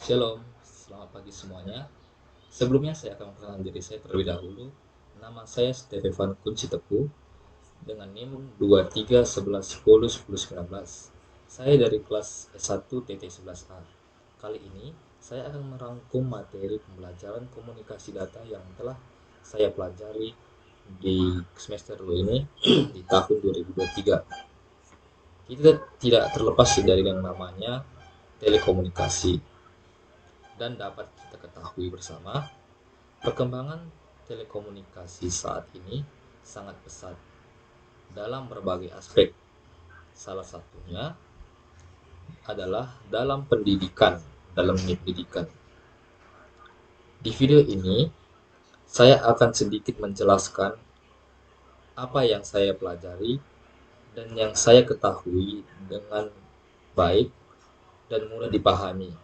Shalom, selamat pagi semuanya. Sebelumnya saya akan memperkenalkan diri saya terlebih dahulu. Nama saya Stefan Kunci Tepu dengan NIM 2311101019. Saya dari kelas S1 TT11A. Kali ini saya akan merangkum materi pembelajaran komunikasi data yang telah saya pelajari di semester 2 ini di tahun 2023. Kita tidak terlepas dari yang namanya telekomunikasi. Dan dapat kita ketahui bersama, perkembangan telekomunikasi saat ini sangat pesat dalam berbagai aspek. Salah satunya adalah dalam pendidikan, dalam pendidikan. Di video ini, saya akan sedikit menjelaskan apa yang saya pelajari dan yang saya ketahui dengan baik dan mudah dipahami.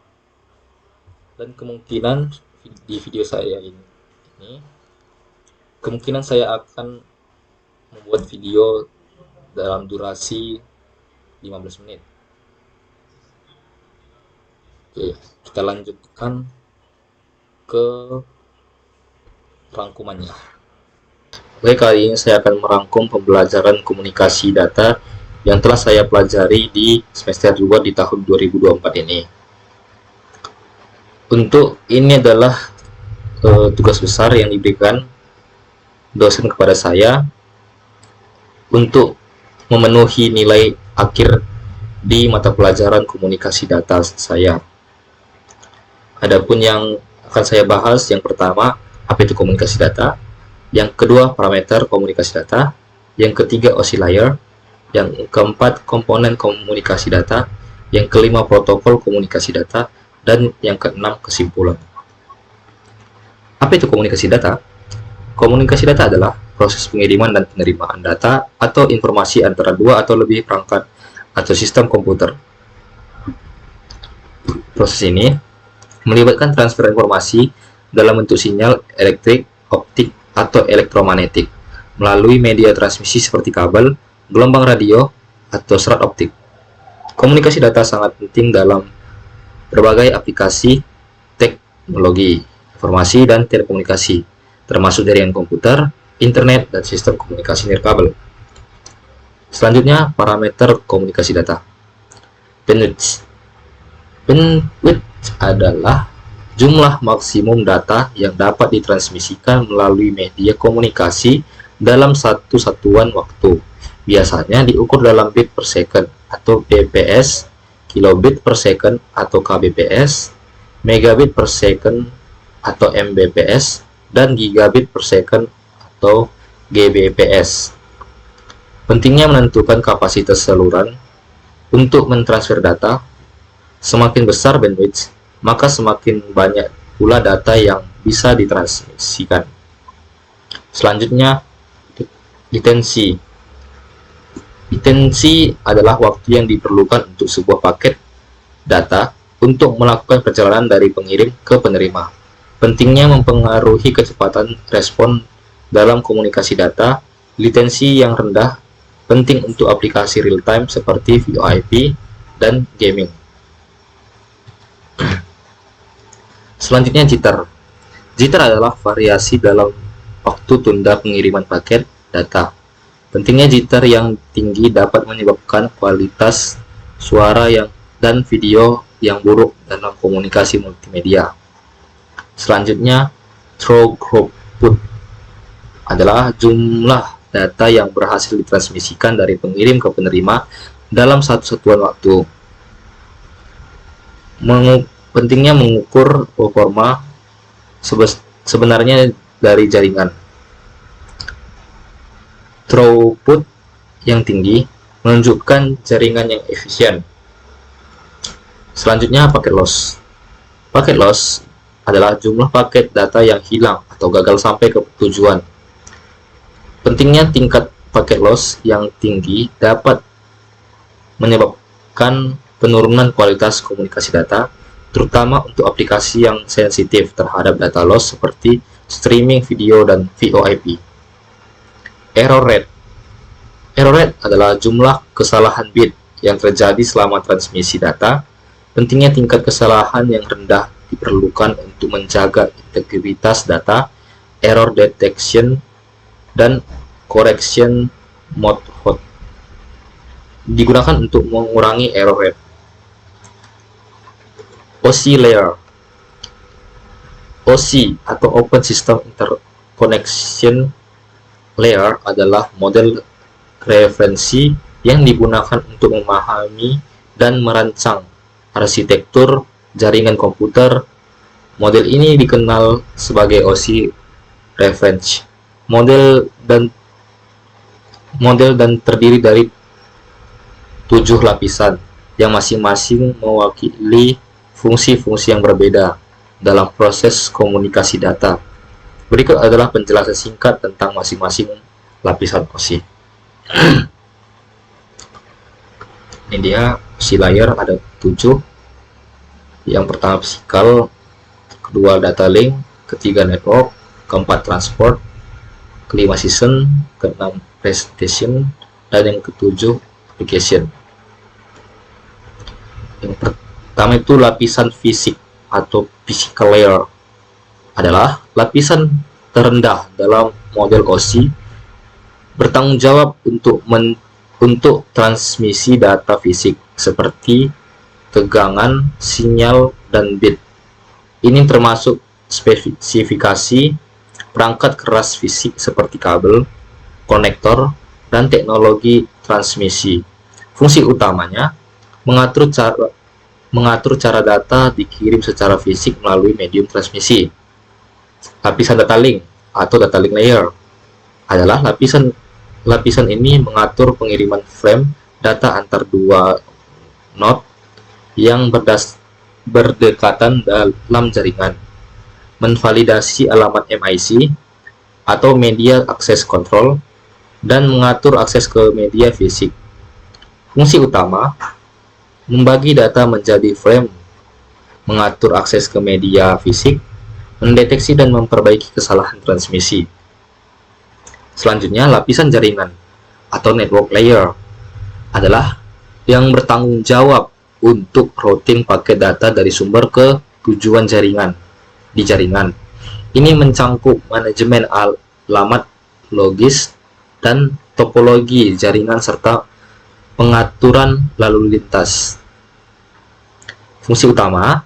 Dan kemungkinan di video saya ini kemungkinan saya akan membuat video dalam durasi 15 menit. Oke, kita lanjutkan ke rangkumannya. Oke, kali ini saya akan merangkum pembelajaran komunikasi data yang telah saya pelajari di semester 2 di tahun 2024 ini. Untuk ini adalah tugas besar yang diberikan dosen kepada saya untuk memenuhi nilai akhir di mata pelajaran komunikasi data saya. Adapun yang akan saya bahas, yang pertama, apa itu komunikasi data, yang kedua, parameter komunikasi data, yang ketiga, oscillator, yang keempat, komponen komunikasi data, yang kelima, protokol komunikasi data, dan yang keenam, kesimpulan. Apa itu komunikasi data? Komunikasi data adalah proses pengiriman dan penerimaan data atau informasi antara dua atau lebih perangkat atau sistem komputer. Proses ini melibatkan transfer informasi dalam bentuk sinyal elektrik, optik, atau elektromagnetik melalui media transmisi seperti kabel, gelombang radio, atau serat optik. Komunikasi data sangat penting dalam berbagai aplikasi teknologi informasi dan telekomunikasi, termasuk jaringan komputer, internet, dan sistem komunikasi nirkabel. Selanjutnya, parameter komunikasi data. Bandwidth. Bandwidth adalah jumlah maksimum data yang dapat ditransmisikan melalui media komunikasi dalam satu satuan waktu. Biasanya diukur dalam bit per second atau bps, kilobit per second atau kbps, megabit per second atau mbps, dan gigabit per second atau gbps. Pentingnya menentukan kapasitas saluran untuk mentransfer data. Semakin besar bandwidth, maka semakin banyak pula data yang bisa ditransmisikan. Selanjutnya, latency. Latency adalah waktu yang diperlukan untuk sebuah paket data untuk melakukan perjalanan dari pengirim ke penerima. Pentingnya mempengaruhi kecepatan respon dalam komunikasi data. Latency yang rendah penting untuk aplikasi real-time seperti VoIP dan gaming. Selanjutnya, jitter. Jitter adalah variasi dalam waktu tunda pengiriman paket data. Pentingnya jitter yang tinggi dapat menyebabkan kualitas suara dan video yang buruk dalam komunikasi multimedia. Selanjutnya, throughput adalah jumlah data yang berhasil ditransmisikan dari pengirim ke penerima dalam satu satuan waktu. Pentingnya mengukur performa sebenarnya dari jaringan. Throughput yang tinggi menunjukkan jaringan yang efisien. Selanjutnya, paket loss. Paket loss adalah jumlah paket data yang hilang atau gagal sampai ke tujuan. Pentingnya tingkat paket loss yang tinggi dapat menyebabkan penurunan kualitas komunikasi data, terutama untuk aplikasi yang sensitif terhadap data loss seperti streaming video dan VoIP. Error rate. Error rate adalah jumlah kesalahan bit yang terjadi selama transmisi data. Pentingnya tingkat kesalahan yang rendah diperlukan untuk menjaga integritas data, error detection, dan correction mode digunakan untuk mengurangi error rate. OC layer. OC atau Open System Interconnection Layer adalah model referensi yang digunakan untuk memahami dan merancang arsitektur jaringan komputer. Model ini dikenal sebagai OC reference model dan terdiri dari 7 lapisan yang masing-masing mewakili fungsi-fungsi yang berbeda dalam proses komunikasi data. Berikut adalah penjelasan singkat tentang masing-masing lapisan OC. Ini dia OC layer, ada 7. Yang pertama physical, kedua data link, ketiga network, keempat transport, kelima season, keenam presentation, dan yang ketujuh application. Yang pertama itu lapisan fisik atau physical layer, adalah lapisan terendah dalam model OC, bertanggung jawab untuk transmisi data fisik seperti tegangan, sinyal, dan bit. Ini termasuk spesifikasi perangkat keras fisik seperti kabel, konektor, dan teknologi transmisi. Fungsi utamanya mengatur cara data dikirim secara fisik melalui medium transmisi. Lapisan data link atau data link layer adalah lapisan ini mengatur pengiriman frame data antar dua node yang berdekatan dalam jaringan, menvalidasi alamat MIC atau media access control, dan mengatur akses ke media fisik. Fungsi utama membagi data menjadi frame, mengatur akses ke media fisik, mendeteksi dan memperbaiki kesalahan transmisi. Selanjutnya, lapisan jaringan atau network layer adalah yang bertanggung jawab untuk routing paket data dari sumber ke tujuan jaringan di jaringan. Ini mencangkup manajemen alamat logis dan topologi jaringan serta pengaturan lalu lintas. Fungsi utama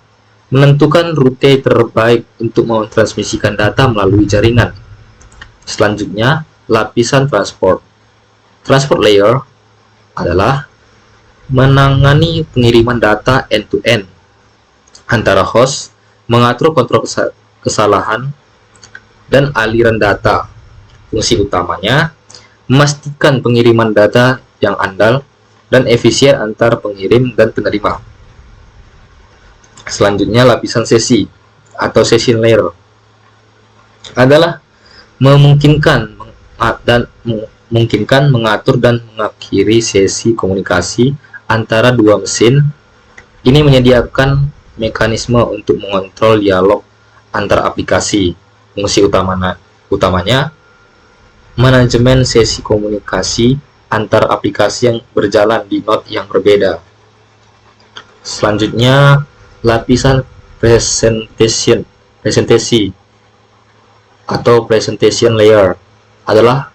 menentukan rute terbaik untuk mentransmisikan data melalui jaringan. Selanjutnya, lapisan transport. Transport layer adalah menangani pengiriman data end-to-end antara host, mengatur kontrol kesalahan, dan aliran data. Fungsi utamanya memastikan pengiriman data yang andal dan efisien antar pengirim dan penerima. Selanjutnya, lapisan sesi atau session layer adalah memungkinkan mengatur dan mengakhiri sesi komunikasi antara dua mesin. Ini menyediakan mekanisme untuk mengontrol dialog antar aplikasi. Fungsi utamanya manajemen sesi komunikasi antar aplikasi yang berjalan di node yang berbeda. Selanjutnya, lapisan presentasi atau presentation layer adalah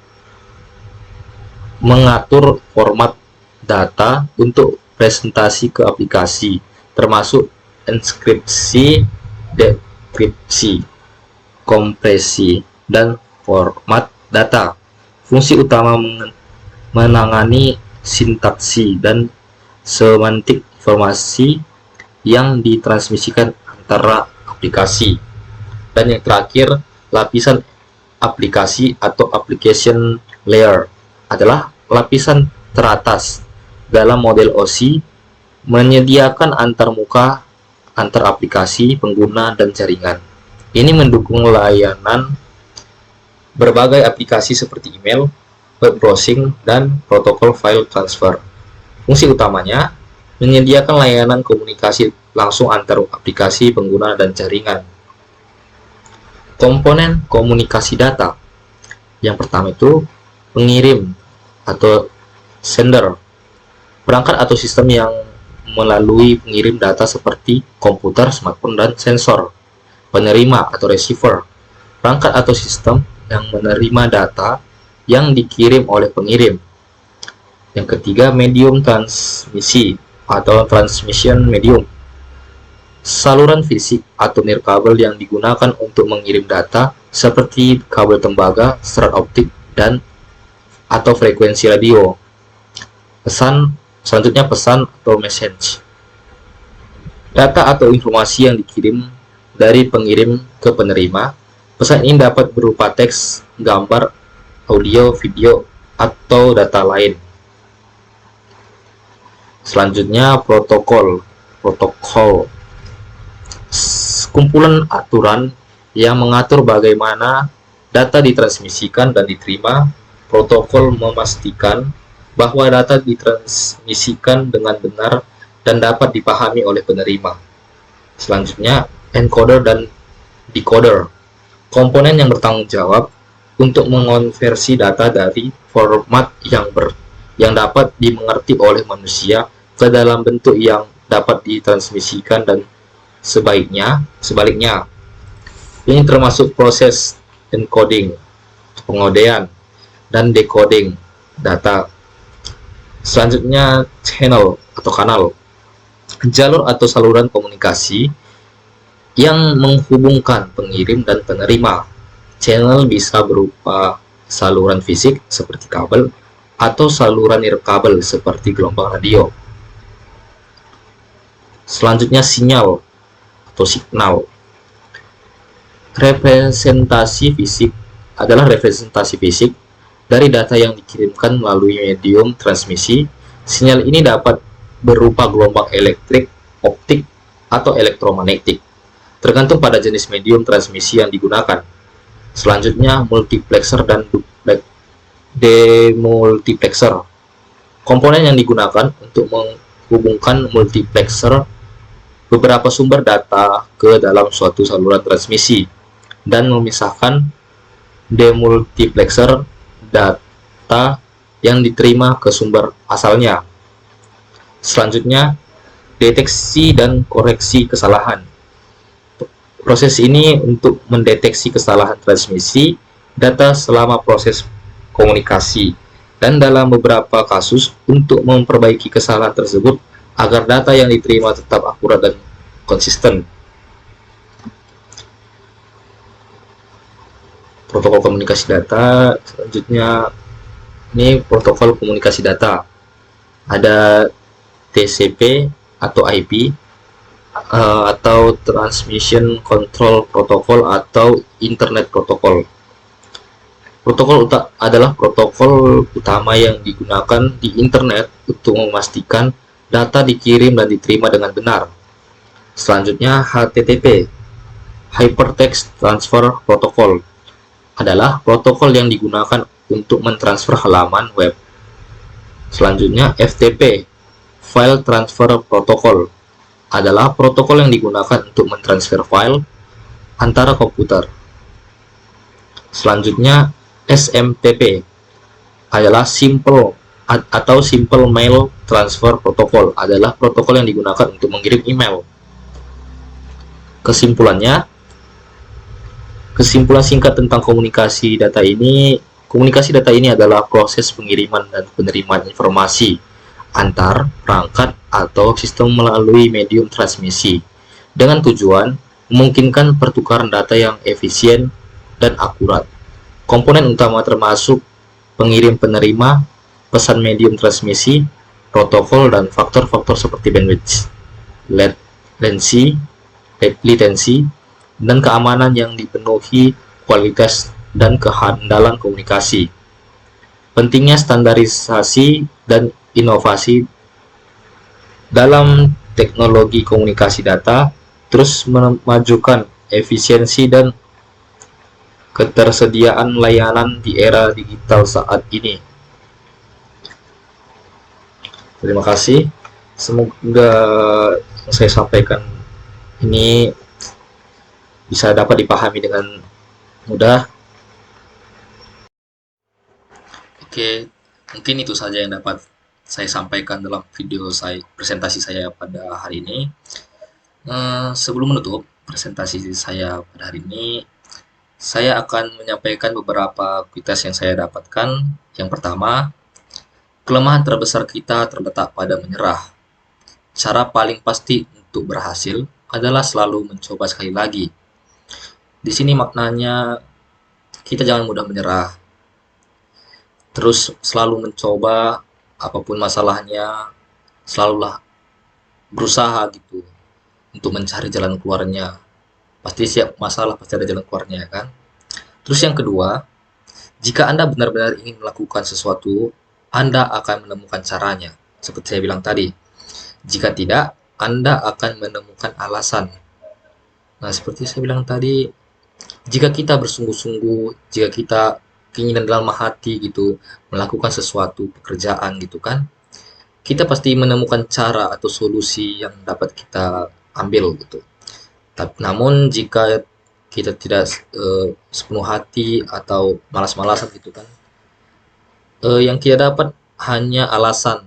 mengatur format data untuk presentasi ke aplikasi, termasuk inskripsi, dekripsi, kompresi, dan format data. Fungsi utama menangani sintaksi dan semantik informasi yang ditransmisikan antara aplikasi. Dan yang terakhir, lapisan aplikasi atau application layer adalah lapisan teratas dalam model OC, menyediakan antarmuka antar aplikasi, pengguna, dan jaringan. Ini mendukung layanan berbagai aplikasi seperti email, web browsing, dan protokol file transfer. Fungsi utamanya menyediakan layanan komunikasi langsung antar aplikasi, pengguna, dan jaringan. Komponen komunikasi data. Yang pertama itu pengirim atau sender. Perangkat atau sistem yang melalui pengirim data seperti komputer, smartphone, dan sensor. Penerima atau receiver, perangkat atau sistem yang menerima data yang dikirim oleh pengirim. Yang ketiga, medium transmisi atau transmission medium, saluran fisik atau nirkabel yang digunakan untuk mengirim data seperti kabel tembaga, serat optik, dan atau frekuensi radio. Selanjutnya pesan atau message, data atau informasi yang dikirim dari pengirim ke penerima. Pesan ini dapat berupa teks, gambar, audio, video, atau data lain. Selanjutnya protokol. Kumpulan aturan yang mengatur bagaimana data ditransmisikan dan diterima. Protokol memastikan bahwa data ditransmisikan dengan benar dan dapat dipahami oleh penerima. Selanjutnya encoder dan decoder, komponen yang bertanggung jawab untuk mengonversi data dari format yang dapat dimengerti oleh manusia ke dalam bentuk yang dapat ditransmisikan dan sebaliknya. Ini termasuk proses encoding, pengodean, dan decoding data. Selanjutnya channel atau kanal, jalur atau saluran komunikasi yang menghubungkan pengirim dan penerima. Channel bisa berupa saluran fisik seperti kabel atau saluran nirkabel seperti gelombang radio. Selanjutnya sinyal atau signal. Representasi fisik adalah representasi fisik dari data yang dikirimkan melalui medium transmisi. Sinyal ini dapat berupa gelombang elektrik, optik, atau elektromagnetik, tergantung pada jenis medium transmisi yang digunakan. Selanjutnya multiplexer dan demultiplexer, komponen yang digunakan untuk menghubungkan multiplexer beberapa sumber data ke dalam suatu saluran transmisi dan memisahkan demultiplexer data yang diterima ke sumber asalnya. Selanjutnya deteksi dan koreksi kesalahan. Proses ini untuk mendeteksi kesalahan transmisi data selama proses komunikasi, dan dalam beberapa kasus untuk memperbaiki kesalahan tersebut agar data yang diterima tetap akurat dan konsisten. Protokol komunikasi data. Selanjutnya ini protokol komunikasi data. Ada TCP atau IP, atau Transmission Control Protocol atau Internet Protocol. Protokol adalah protokol utama yang digunakan di internet untuk memastikan data dikirim dan diterima dengan benar. Selanjutnya HTTP, Hypertext Transfer Protocol, adalah protokol yang digunakan untuk mentransfer halaman web. Selanjutnya FTP, File Transfer Protocol, adalah protokol yang digunakan untuk mentransfer file antara komputer. Selanjutnya SMTP adalah Simple Mail Transfer Protocol, adalah protokol yang digunakan untuk mengirim email. Kesimpulan singkat tentang komunikasi data ini adalah proses pengiriman dan penerimaan informasi antar perangkat atau sistem melalui medium transmisi dengan tujuan memungkinkan pertukaran data yang efisien dan akurat. Komponen utama termasuk pengirim penerima, pesan medium transmisi, protokol, dan faktor-faktor seperti bandwidth, latency, dan keamanan yang dipenuhi kualitas dan kehandalan komunikasi. Pentingnya standarisasi dan inovasi dalam teknologi komunikasi data terus memajukan efisiensi dan ketersediaan layanan di era digital saat ini. Terima kasih. Semoga yang saya sampaikan ini bisa dapat dipahami dengan mudah. Oke, mungkin itu saja yang dapat saya sampaikan dalam video saya presentasi saya pada hari ini. Sebelum menutup presentasi saya pada hari ini, saya akan menyampaikan beberapa kualitas yang saya dapatkan. Yang pertama, kelemahan terbesar kita terletak pada menyerah. Cara paling pasti untuk berhasil adalah selalu mencoba sekali lagi. Di sini maknanya kita jangan mudah menyerah. Terus selalu mencoba apapun masalahnya, selalulah berusaha gitu untuk mencari jalan keluarnya. Pasti siap masalah, pasti ada jalan keluarnya kan. Terus yang kedua, jika Anda benar-benar ingin melakukan sesuatu, Anda akan menemukan caranya. Seperti saya bilang tadi, jika tidak, Anda akan menemukan alasan. Nah, seperti saya bilang tadi, jika kita bersungguh-sungguh, jika kita keinginan dalam hati gitu, melakukan sesuatu pekerjaan gitu kan, kita pasti menemukan cara atau solusi yang dapat kita ambil gitu. Namun jika kita tidak sepenuh hati atau malas-malasan gitu kan, yang kita dapat hanya alasan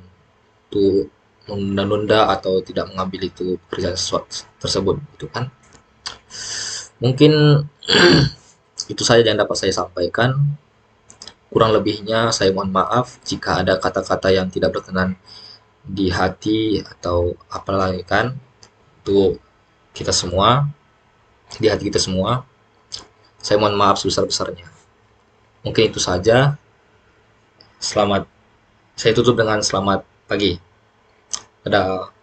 untuk menunda-nunda atau tidak mengambil itu pekerjaan tersebut gitu kan. Mungkin itu saja yang dapat saya sampaikan. Kurang lebihnya saya mohon maaf jika ada kata-kata yang tidak berkenan di hati atau apalagi kan, untuk kita semua, di hati kita semua. Saya mohon maaf sebesar-besarnya. Mungkin itu saja. Selamat, saya tutup dengan selamat pagi. Dadah.